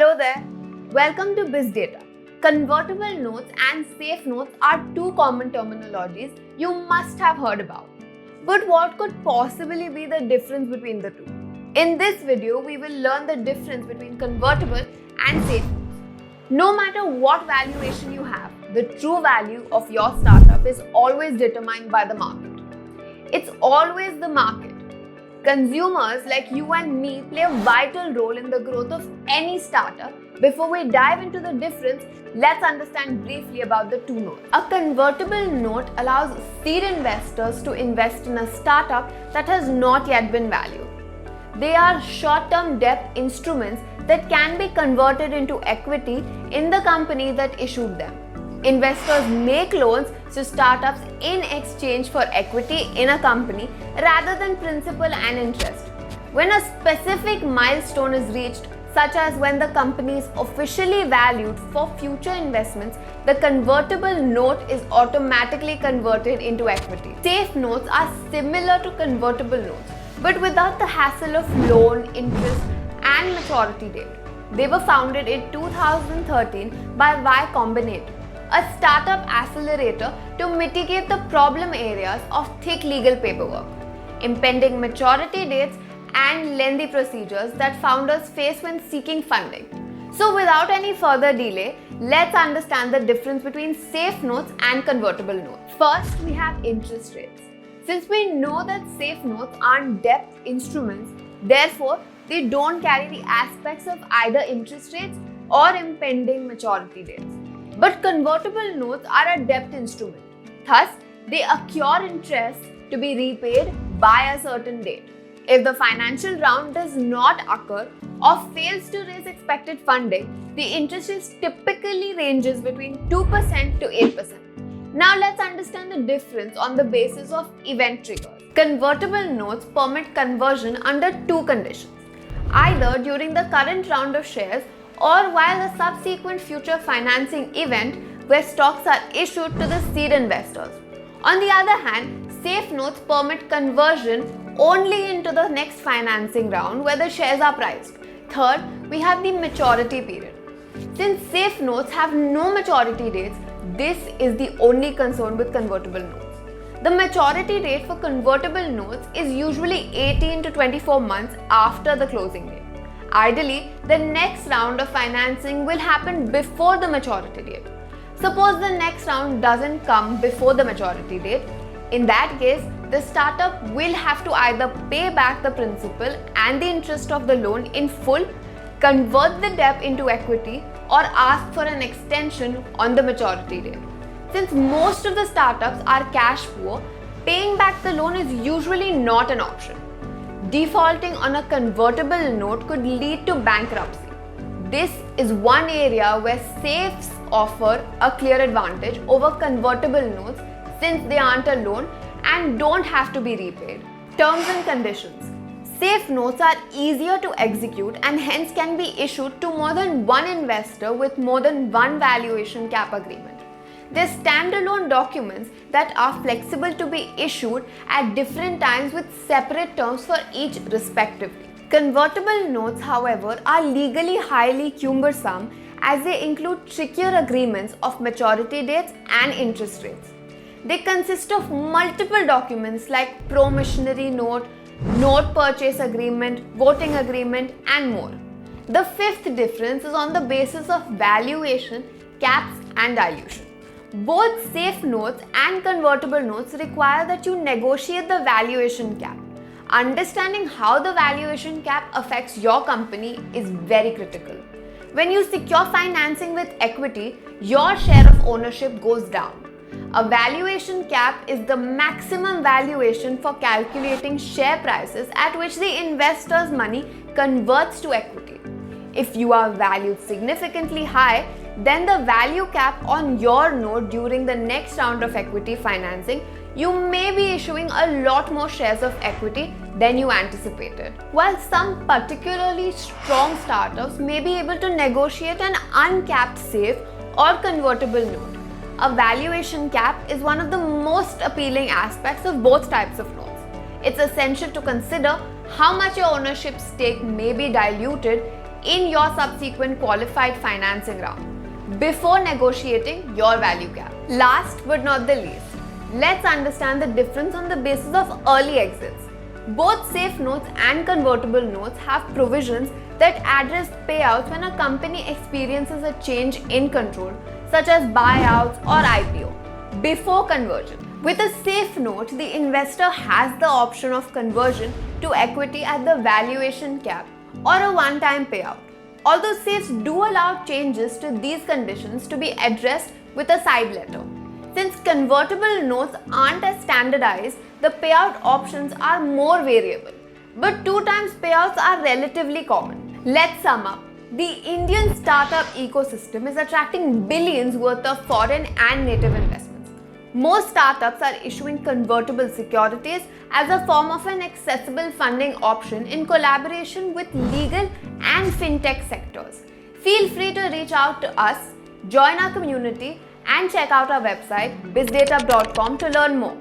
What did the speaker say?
Hello there. Welcome to BizDateUp. Convertible notes and safe notes are two common terminologies you must have heard about. But what could possibly be the difference between the two? In this video, we will learn the difference between convertible and safe notes. No matter what valuation you have, the true value of your startup is always determined by the market. It's always the market. Consumers like you and me play a vital role in the growth of any startup. Before we dive into the difference, let's understand briefly about the two notes. A convertible note allows seed investors to invest in a startup that has not yet been valued. They are short-term debt instruments that can be converted into equity in the company that issued them. Investors make loans to startups in exchange for equity in a company rather than principal and interest. When a specific milestone is reached, such as when the company is officially valued for future investments, the convertible note is automatically converted into equity. Safe notes are similar to convertible notes, but without the hassle of loan, interest, and maturity date. They were founded in 2013 by Y Combinator, a startup accelerator to mitigate the problem areas of thick legal paperwork, impending maturity dates, and lengthy procedures that founders face when seeking funding. So without any further delay, let's understand the difference between safe notes and convertible notes. First, we have interest rates. Since we know that safe notes aren't debt instruments, therefore they don't carry the aspects of either interest rates or impending maturity dates. But convertible notes are a debt instrument. Thus, they accrue interest to be repaid by a certain date. If the financial round does not occur or fails to raise expected funding, the interest rate typically ranges between 2% to 8%. Now let's understand the difference on the basis of event triggers. Convertible notes permit conversion under two conditions: either during the current round of shares or while a subsequent future financing event where stocks are issued to the seed investors. On the other hand, safe notes permit conversion only into the next financing round where the shares are priced. Third, we have the maturity period. Since safe notes have no maturity dates, this is the only concern with convertible notes. The maturity date for convertible notes is usually 18 to 24 months after the closing date. Ideally, the next round of financing will happen before the maturity date. Suppose the next round doesn't come before the maturity date. In that case, the startup will have to either pay back the principal and the interest of the loan in full, convert the debt into equity, or ask for an extension on the maturity date. Since most of the startups are cash poor, paying back the loan is usually not an option. Defaulting on a convertible note could lead to bankruptcy. This is one area where safes offer a clear advantage over convertible notes since they aren't a loan and don't have to be repaid. Terms and conditions. Safe notes are easier to execute and hence can be issued to more than one investor with more than one valuation cap agreement. They're standalone documents that are flexible to be issued at different times with separate terms for each respectively. Convertible notes, however, are legally highly cumbersome as they include trickier agreements of maturity dates and interest rates. They consist of multiple documents like promissory note, note purchase agreement, voting agreement, and more. The fifth difference is on the basis of valuation, caps, and dilution. Both safe notes and convertible notes require that you negotiate the valuation cap. Understanding how the valuation cap affects your company is very critical. When you secure financing with equity, your share of ownership goes down. A valuation cap is the maximum valuation for calculating share prices at which the investor's money converts to equity. If you are valued significantly high, then the value cap on your note during the next round of equity financing, you may be issuing a lot more shares of equity than you anticipated. While some particularly strong startups may be able to negotiate an uncapped safe or convertible note, a valuation cap is one of the most appealing aspects of both types of notes. It's essential to consider how much your ownership stake may be diluted in your subsequent qualified financing round before negotiating your value cap. Last but not the least, let's understand the difference on the basis of early exits. Both safe notes and convertible notes have provisions that address payouts when a company experiences a change in control, such as buyouts or IPO, before conversion. With a safe note, the investor has the option of conversion to equity at the valuation cap or a one-time payout. Although safes do allow changes to these conditions to be addressed with a side letter. Since convertible notes aren't as standardized, the payout options are more variable, but 2 times payouts are relatively common. Let's sum up. The Indian startup ecosystem is attracting billions worth of foreign and native investments. Most startups are issuing convertible securities as a form of an accessible funding option in collaboration with legal and fintech sectors. Feel free to reach out to us, join our community, and check out our website bizdatup.com to learn more.